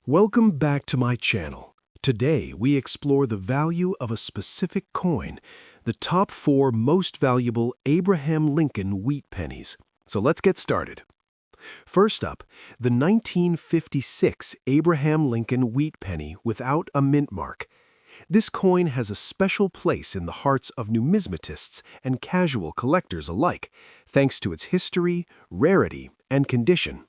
Welcome back to my channel. Today we explore the value of a specific coin, the top 4 most valuable Abraham Lincoln Wheat Pennies. So let's get started. First up, the 1956 Abraham Lincoln Wheat Penny without a mint mark. This coin has a special place in the hearts of numismatists and casual collectors alike, thanks to its history, rarity, and condition.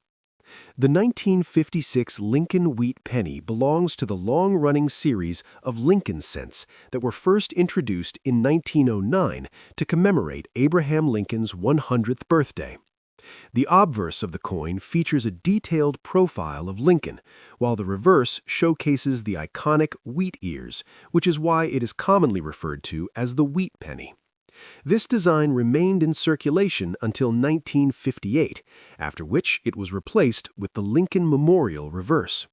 The 1956 Lincoln Wheat Penny belongs to the long-running series of Lincoln cents that were first introduced in 1909 to commemorate Abraham Lincoln's 100th birthday. The obverse of the coin features a detailed profile of Lincoln, while the reverse showcases the iconic wheat ears, which is why it is commonly referred to as the wheat penny. This design remained in circulation until 1958, after which it was replaced with the Lincoln Memorial reverse.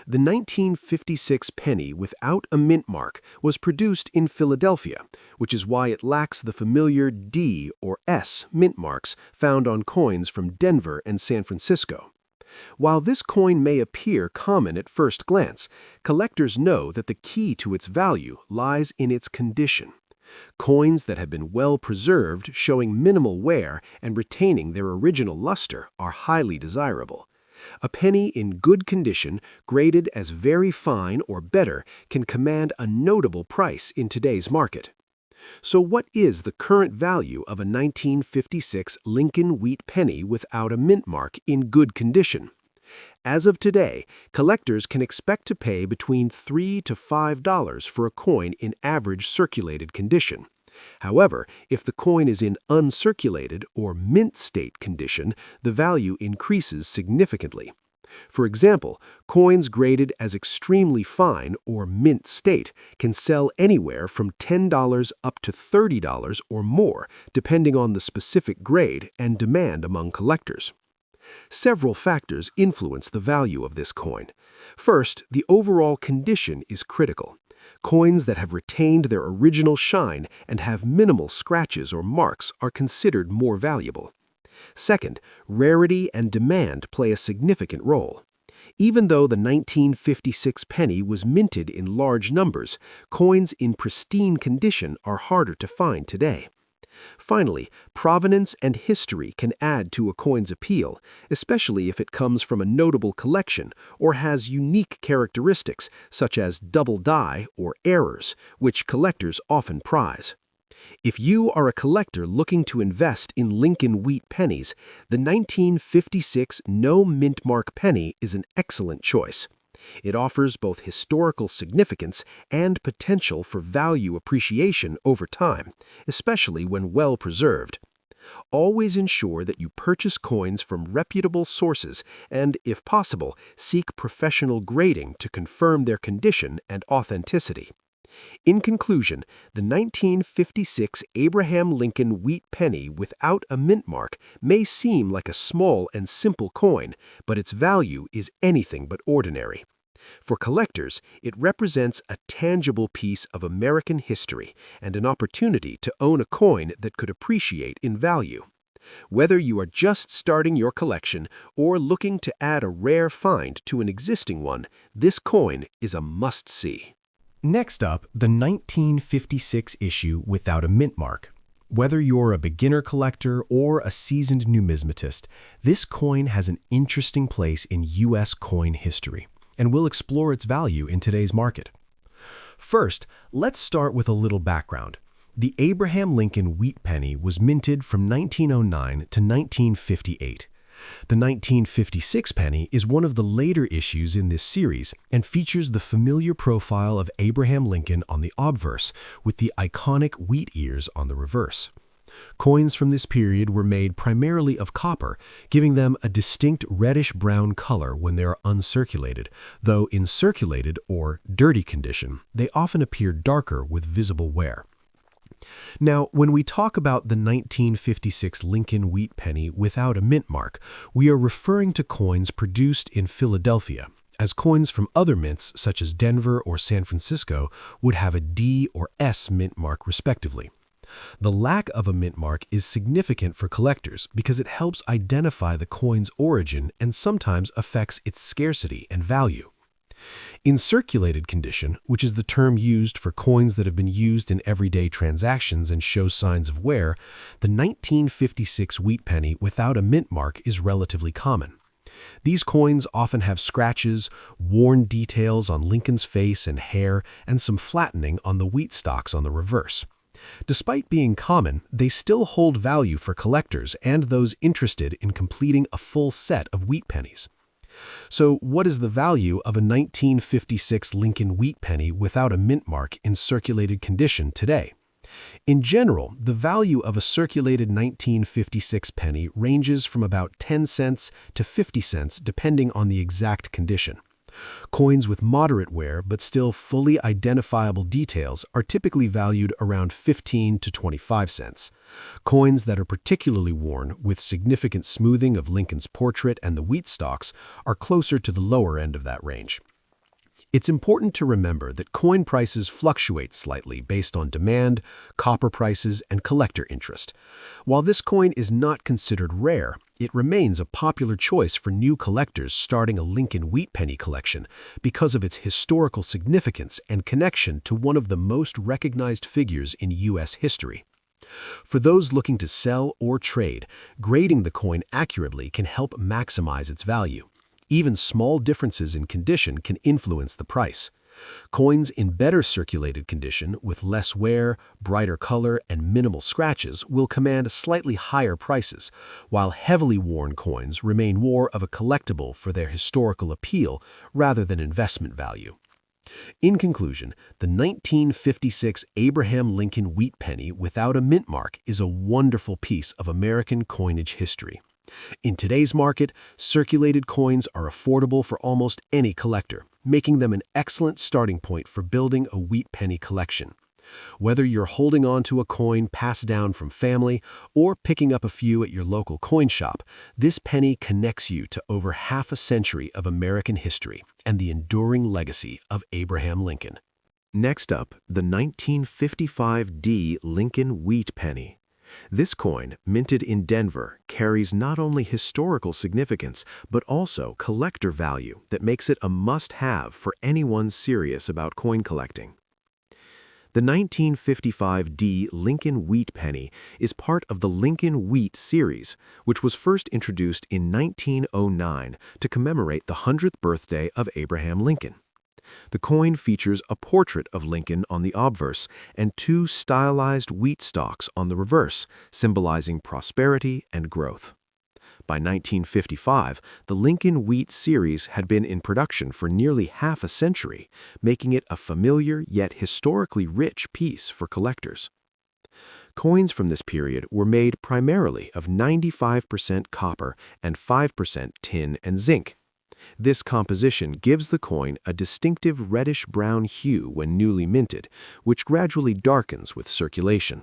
The 1956 penny without a mint mark was produced in Philadelphia, which is why it lacks the familiar D or S mint marks found on coins from Denver and San Francisco. While this coin may appear common at first glance, collectors know that the key to its value lies in its condition. Coins that have been well preserved, showing minimal wear and retaining their original luster, are highly desirable. A penny in good condition, graded as very fine or better, can command a notable price in today's market. So what is the current value of a 1956 Lincoln Wheat Penny without a mint mark in good condition? As of today, collectors can expect to pay between $3 to $5 for a coin in average circulated condition. However, if the coin is in uncirculated or mint state condition, the value increases significantly. For example, coins graded as extremely fine or mint state can sell anywhere from $10 up to $30 or more, depending on the specific grade and demand among collectors. Several factors influence the value of this coin. First, the overall condition is critical. Coins that have retained their original shine and have minimal scratches or marks are considered more valuable. Second, rarity and demand play a significant role. Even though the 1956 penny was minted in large numbers, coins in pristine condition are harder to find today. Finally, provenance and history can add to a coin's appeal, especially if it comes from a notable collection or has unique characteristics such as double die or errors, which collectors often prize. If you are a collector looking to invest in Lincoln Wheat Pennies, the 1956 no mint mark penny is an excellent choice. It offers both historical significance and potential for value appreciation over time, especially when well preserved. Always ensure that you purchase coins from reputable sources and, if possible, seek professional grading to confirm their condition and authenticity. In conclusion, the 1956 Abraham Lincoln Wheat Penny without a mint mark may seem like a small and simple coin, but its value is anything but ordinary. For collectors, it represents a tangible piece of American history and an opportunity to own a coin that could appreciate in value. Whether you are just starting your collection or looking to add a rare find to an existing one, this coin is a must-see. Next up, the 1956 issue without a mint mark. Whether you're a beginner collector or a seasoned numismatist, this coin has an interesting place in U.S. coin history, and we'll explore its value in today's market. First, let's start with a little background. The Abraham Lincoln Wheat Penny was minted from 1909 to 1958. The 1956 penny is one of the later issues in this series and features the familiar profile of Abraham Lincoln on the obverse with the iconic wheat ears on the reverse. Coins from this period were made primarily of copper, giving them a distinct reddish-brown color when they are uncirculated, though in circulated or dirty condition, they often appear darker with visible wear. Now, when we talk about the 1956 Lincoln Wheat Penny without a mint mark, we are referring to coins produced in Philadelphia, as coins from other mints such as Denver or San Francisco would have a D or S mint mark respectively. The lack of a mint mark is significant for collectors because it helps identify the coin's origin and sometimes affects its scarcity and value. In circulated condition, which is the term used for coins that have been used in everyday transactions and show signs of wear, the 1956 wheat penny without a mint mark is relatively common. These coins often have scratches, worn details on Lincoln's face and hair, and some flattening on the wheat stalks on the reverse. Despite being common, they still hold value for collectors and those interested in completing a full set of wheat pennies. So, what is the value of a 1956 Lincoln Wheat Penny without a mint mark in circulated condition today? In general, the value of a circulated 1956 penny ranges from about 10 cents to 50 cents depending on the exact condition. Coins with moderate wear but still fully identifiable details are typically valued around 15 to 25 cents. Coins that are particularly worn, with significant smoothing of Lincoln's portrait and the wheat stalks, are closer to the lower end of that range. It's important to remember that coin prices fluctuate slightly based on demand, copper prices, and collector interest. While this coin is not considered rare, it remains a popular choice for new collectors starting a Lincoln Wheat Penny collection because of its historical significance and connection to one of the most recognized figures in U.S. history. For those looking to sell or trade, grading the coin accurately can help maximize its value. Even small differences in condition can influence the price. Coins in better circulated condition with less wear, brighter color, and minimal scratches will command slightly higher prices, while heavily worn coins remain more of a collectible for their historical appeal rather than investment value. In conclusion, the 1956 Abraham Lincoln Wheat Penny without a mint mark is a wonderful piece of American coinage history. In today's market, circulated coins are affordable for almost any collector, making them an excellent starting point for building a wheat penny collection. Whether you're holding on to a coin passed down from family or picking up a few at your local coin shop, this penny connects you to over half a century of American history and the enduring legacy of Abraham Lincoln. Next up, the 1955 D Lincoln Wheat Penny. This coin, minted in Denver, carries not only historical significance but also collector value that makes it a must-have for anyone serious about coin collecting. The 1955 D Lincoln Wheat Penny is part of the Lincoln Wheat series, which was first introduced in 1909 to commemorate the 100th birthday of Abraham Lincoln. The coin features a portrait of Lincoln on the obverse and two stylized wheat stalks on the reverse, symbolizing prosperity and growth. By 1955, the Lincoln Wheat series had been in production for nearly half a century, making it a familiar yet historically rich piece for collectors. Coins from this period were made primarily of 95% copper and 5% tin and zinc. This composition gives the coin a distinctive reddish-brown hue when newly minted, which gradually darkens with circulation.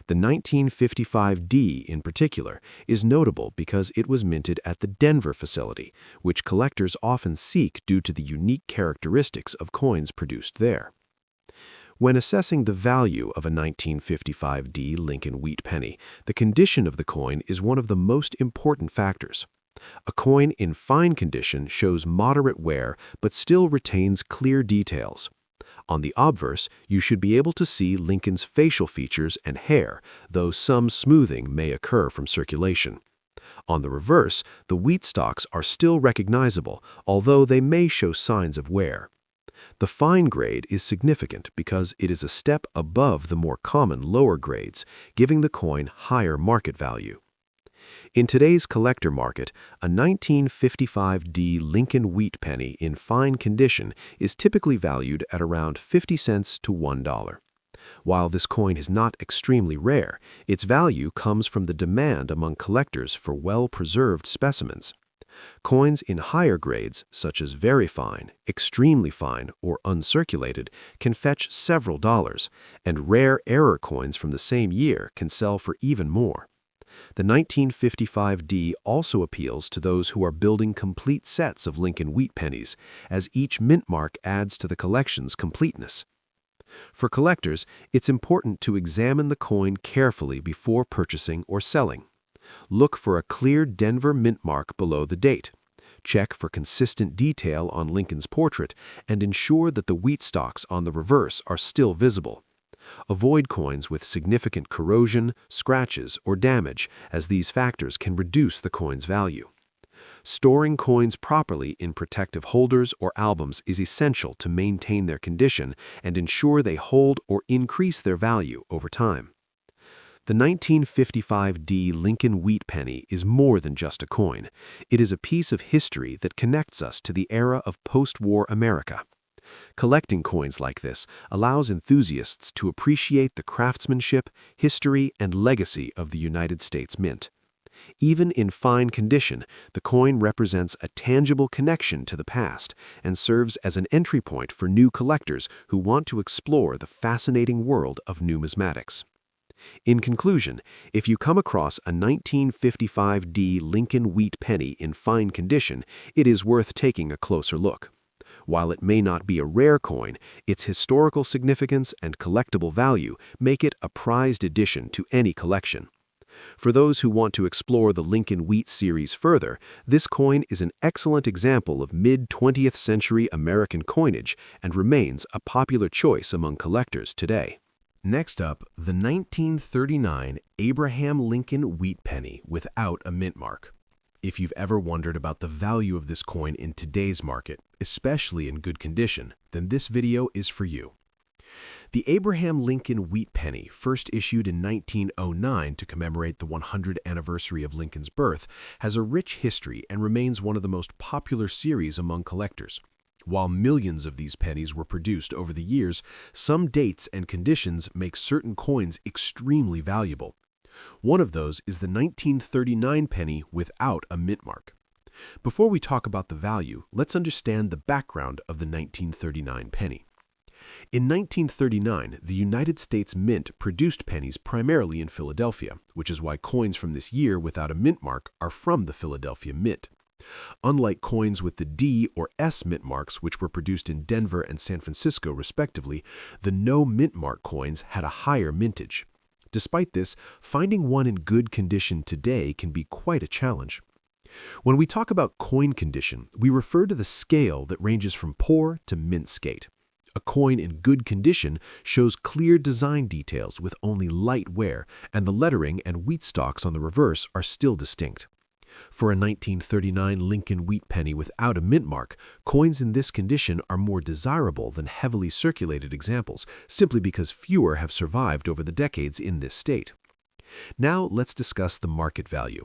The 1955 D, in particular, is notable because it was minted at the Denver facility, which collectors often seek due to the unique characteristics of coins produced there. When assessing the value of a 1955 D Lincoln Wheat Penny, the condition of the coin is one of the most important factors. A coin in fine condition shows moderate wear but still retains clear details. On the obverse, you should be able to see Lincoln's facial features and hair, though some smoothing may occur from circulation. On the reverse, the wheat stalks are still recognizable, although they may show signs of wear. The fine grade is significant because it is a step above the more common lower grades, giving the coin higher market value. In today's collector market, a 1955 D Lincoln Wheat Penny in fine condition is typically valued at around 50 cents to $1. While this coin is not extremely rare, its value comes from the demand among collectors for well-preserved specimens. Coins in higher grades, such as very fine, extremely fine, or uncirculated, can fetch several dollars, and rare error coins from the same year can sell for even more. The 1955 D also appeals to those who are building complete sets of Lincoln Wheat Pennies, as each mint mark adds to the collection's completeness. For collectors, it's important to examine the coin carefully before purchasing or selling. Look for a clear Denver mint mark below the date. Check for consistent detail on Lincoln's portrait and ensure that the wheat stalks on the reverse are still visible. Avoid coins with significant corrosion, scratches, or damage, as these factors can reduce the coin's value. Storing coins properly in protective holders or albums is essential to maintain their condition and ensure they hold or increase their value over time. The 1955 Lincoln Wheat Penny is more than just a coin. It is a piece of history that connects us to the era of post-war America. Collecting coins like this allows enthusiasts to appreciate the craftsmanship, history, and legacy of the United States Mint. Even in fine condition, the coin represents a tangible connection to the past and serves as an entry point for new collectors who want to explore the fascinating world of numismatics. In conclusion, if you come across a 1955 Lincoln Wheat Penny in fine condition, it is worth taking a closer look. While it may not be a rare coin, its historical significance and collectible value make it a prized addition to any collection. For those who want to explore the Lincoln Wheat series further, this coin is an excellent example of mid-20th century American coinage and remains a popular choice among collectors today. Next up, the 1939 Abraham Lincoln Wheat Penny without a mint mark. If you've ever wondered about the value of this coin in today's market, especially in good condition, then this video is for you. The Abraham Lincoln Wheat Penny, first issued in 1909 to commemorate the 100th anniversary of Lincoln's birth, has a rich history and remains one of the most popular series among collectors. While millions of these pennies were produced over the years, some dates and conditions make certain coins extremely valuable. One of those is the 1939 penny without a mint mark. Before we talk about the value, let's understand the background of the 1939 penny. In 1939, the United States Mint produced pennies primarily in Philadelphia, which is why coins from this year without a mint mark are from the Philadelphia Mint. Unlike coins with the D or S mint marks, which were produced in Denver and San Francisco respectively, the no mint mark coins had a higher mintage. Despite this, finding one in good condition today can be quite a challenge. When we talk about coin condition, we refer to the scale that ranges from poor to mint skate. A coin in good condition shows clear design details with only light wear, and the lettering and wheat stalks on the reverse are still distinct. For a 1939 Lincoln Wheat Penny without a mint mark, coins in this condition are more desirable than heavily circulated examples, simply because fewer have survived over the decades in this state. Now let's discuss the market value.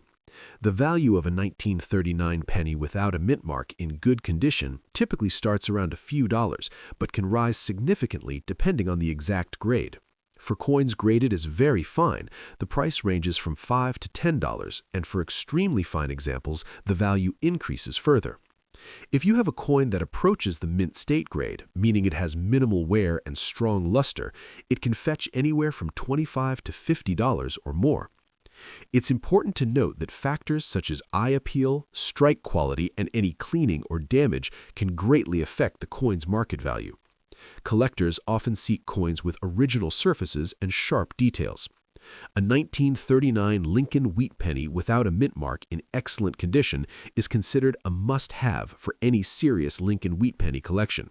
The value of a 1939 penny without a mint mark in good condition typically starts around a few dollars, but can rise significantly depending on the exact grade. For coins graded as very fine, the price ranges from $5 to $10, and for extremely fine examples, the value increases further. If you have a coin that approaches the mint state grade, meaning it has minimal wear and strong luster, it can fetch anywhere from $25 to $50 or more. It's important to note that factors such as eye appeal, strike quality, and any cleaning or damage can greatly affect the coin's market value. Collectors often seek coins with original surfaces and sharp details. A 1939 Lincoln Wheat Penny without a mint mark in excellent condition is considered a must-have for any serious Lincoln Wheat Penny collection.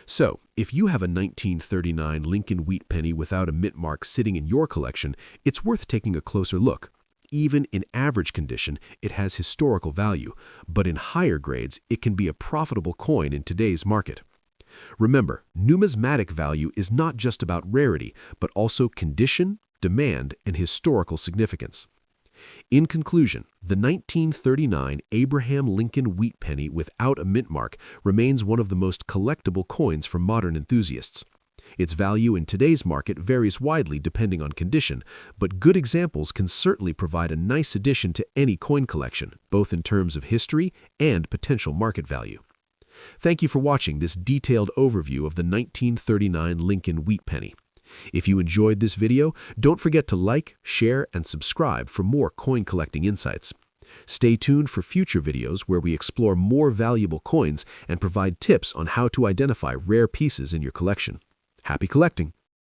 So, if you have a 1939 Lincoln Wheat Penny without a mint mark sitting in your collection, it's worth taking a closer look. Even in average condition, it has historical value, but in higher grades, it can be a profitable coin in today's market. Remember, numismatic value is not just about rarity, but also condition, demand, and historical significance. In conclusion, the 1939 Abraham Lincoln Wheat Penny without a mint mark remains one of the most collectible coins for modern enthusiasts. Its value in today's market varies widely depending on condition, but good examples can certainly provide a nice addition to any coin collection, both in terms of history and potential market value. Thank you for watching this detailed overview of the 1939 Lincoln Wheat Penny. If you enjoyed this video, don't forget to like, share, and subscribe for more coin collecting insights. Stay tuned for future videos where we explore more valuable coins and provide tips on how to identify rare pieces in your collection. Happy collecting!